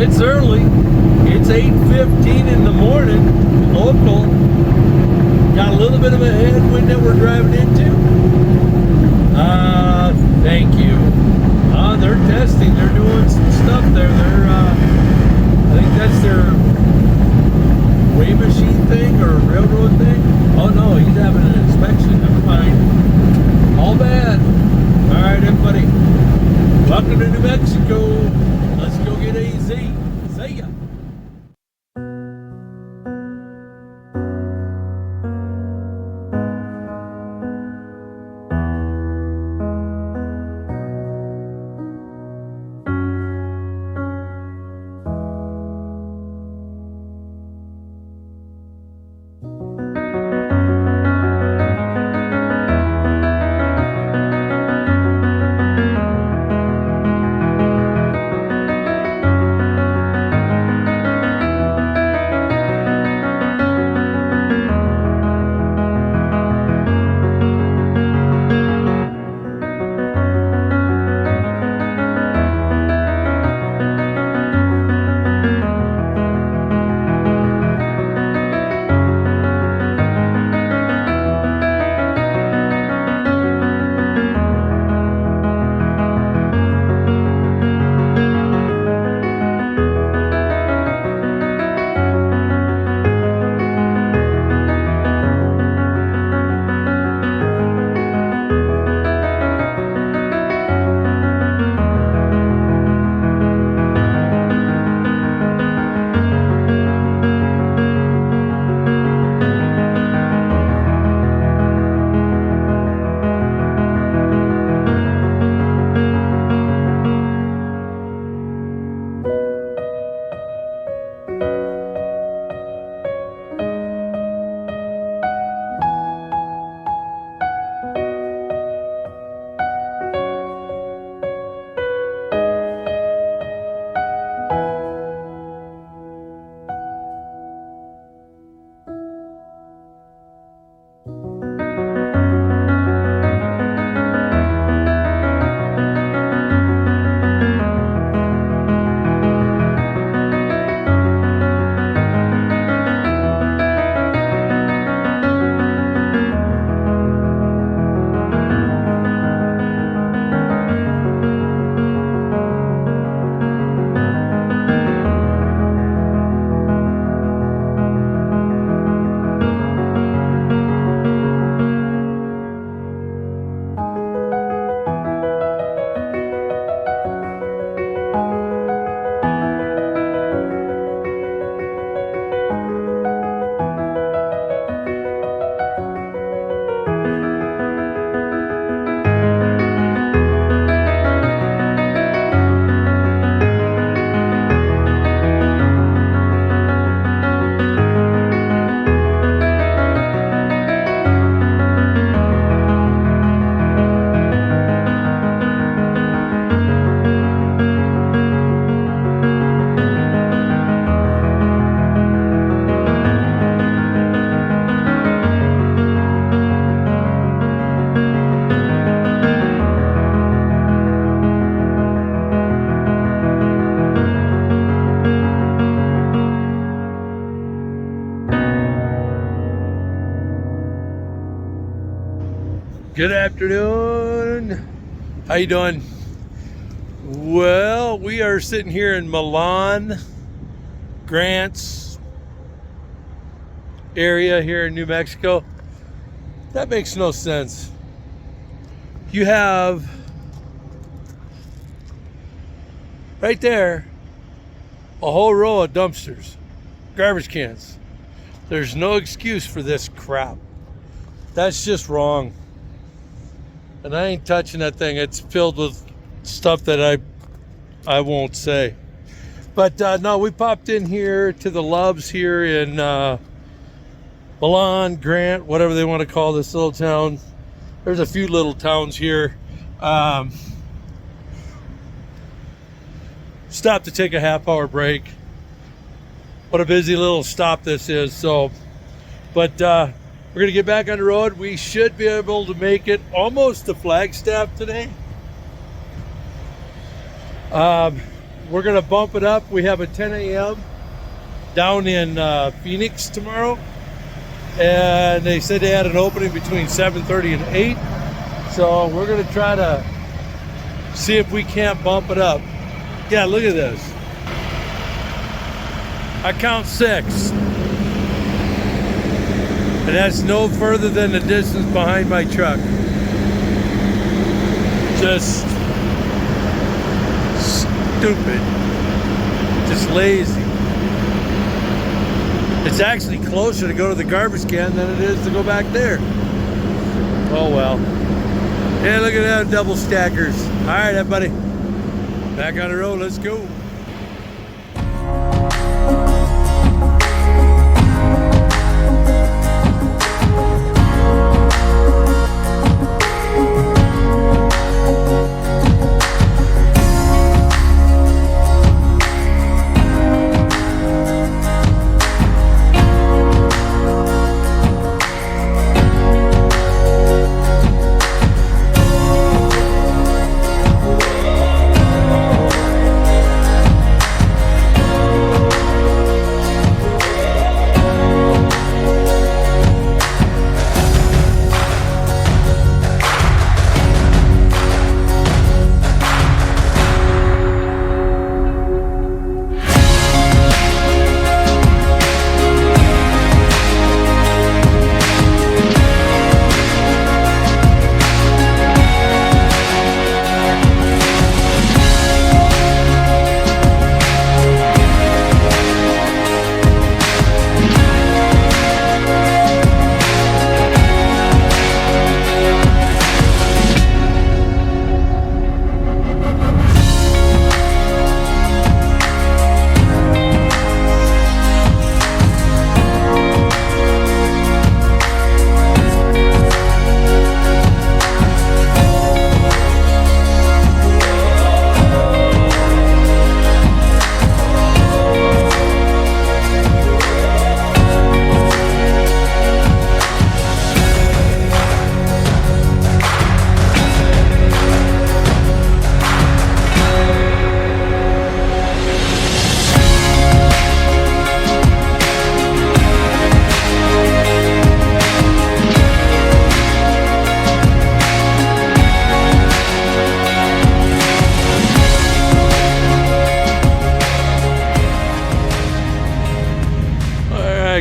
It's early. It's 8:15 in the morning, local. Got a little bit of a headwind that we're driving into. Thank you. They're testing. They're doing some stuff there. I think that's their weigh machine thing or railroad thing. Oh no, he's having an inspection. Never mind. All bad. All right, everybody. Welcome to New Mexico. Let's go get AZ. See ya. Good afternoon. How you doing? Well, we are sitting here in Milan, Grants area here in New Mexico. That makes no sense. You have right there a whole row of dumpsters, garbage cans. There's no excuse for this crap. That's just wrong. And I ain't touching that thing. It's filled with stuff that I won't say. But no, we popped in here to the Loves here in Milan, Grant, whatever they want to call this little town. There's a few little towns here. Stopped to take a half-hour break. What a busy little stop this is. So, but we're gonna get back on the road. We should be able to make it almost to Flagstaff today. we're gonna bump it up. We have a 10 a.m. down in Phoenix tomorrow, and they said they had an opening between 7:30 and 8. So we're gonna try to see if we can't bump it up. Yeah, look at this. I count 6. And that's no further than the distance behind my truck. Just stupid. Just lazy. It's actually closer to go to the garbage can than it is to go back there. Oh well. Yeah, look at that, double stackers. All right, everybody. Back on the road, let's go.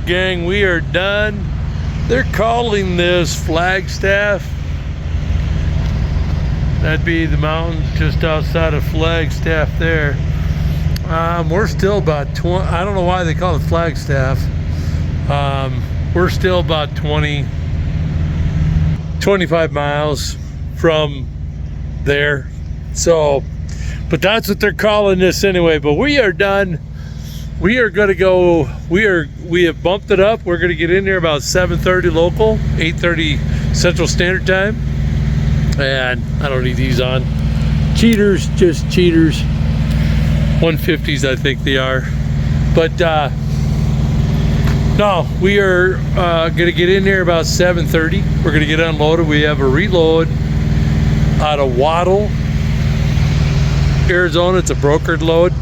Gang, we are done. They're calling this Flagstaff. That'd be the mountain just outside of Flagstaff there. We're still about 20, I don't know why they call it Flagstaff. We're still about 25 miles from there. So, but that's what they're calling this anyway. But we are done. We are going to go, we have bumped it up. We're going to get in there about 7:30 local, 8:30 Central Standard Time. And I don't need these on. Cheaters, just cheaters. 150s, I think they are. But no, we are going to get in there about 7:30. We're going to get unloaded. We have a reload out of Waddle, Arizona. It's a brokered load.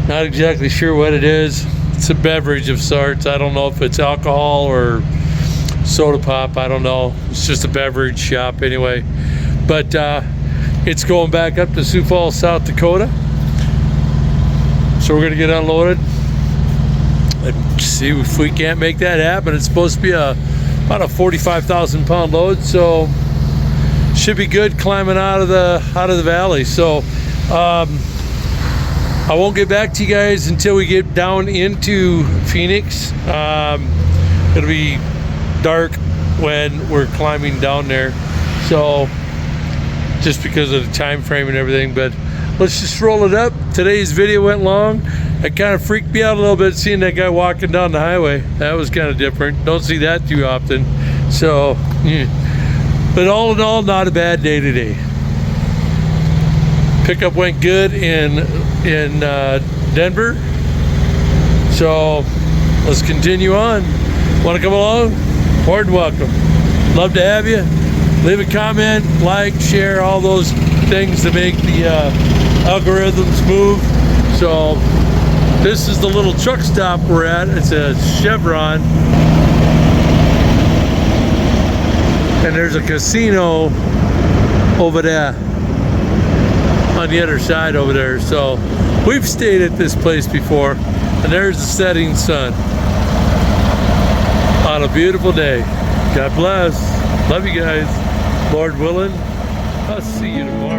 Not exactly sure what it is. It's a beverage of sorts. I don't know if it's alcohol or soda pop. I don't know. It's just a beverage shop anyway. But it's going back up to Sioux Falls, South Dakota. So we're going to get unloaded and see if we can't make that happen. It's supposed to be about a 45,000 pound load, so should be good climbing out of the valley. So I won't get back to you guys until we get down into Phoenix. It'll be dark when we're climbing down there, so just because of the time frame and everything. But let's just roll it up. Today's video went long. It kind of freaked me out a little bit seeing that guy walking down the highway. That was kind of different. Don't see that too often. So but all in all, not a bad day today. Pickup went good in Denver. So let's continue on. Want to come along? More than welcome. Love to have you. Leave a comment, like, share, all those things to make the algorithms move. So this is the little truck stop we're at. It's a Chevron. And there's a casino over there on the other side over there. So we've stayed at this place before. And there's the setting sun on a beautiful day. God bless. Love you guys. Lord willing, I'll see you tomorrow.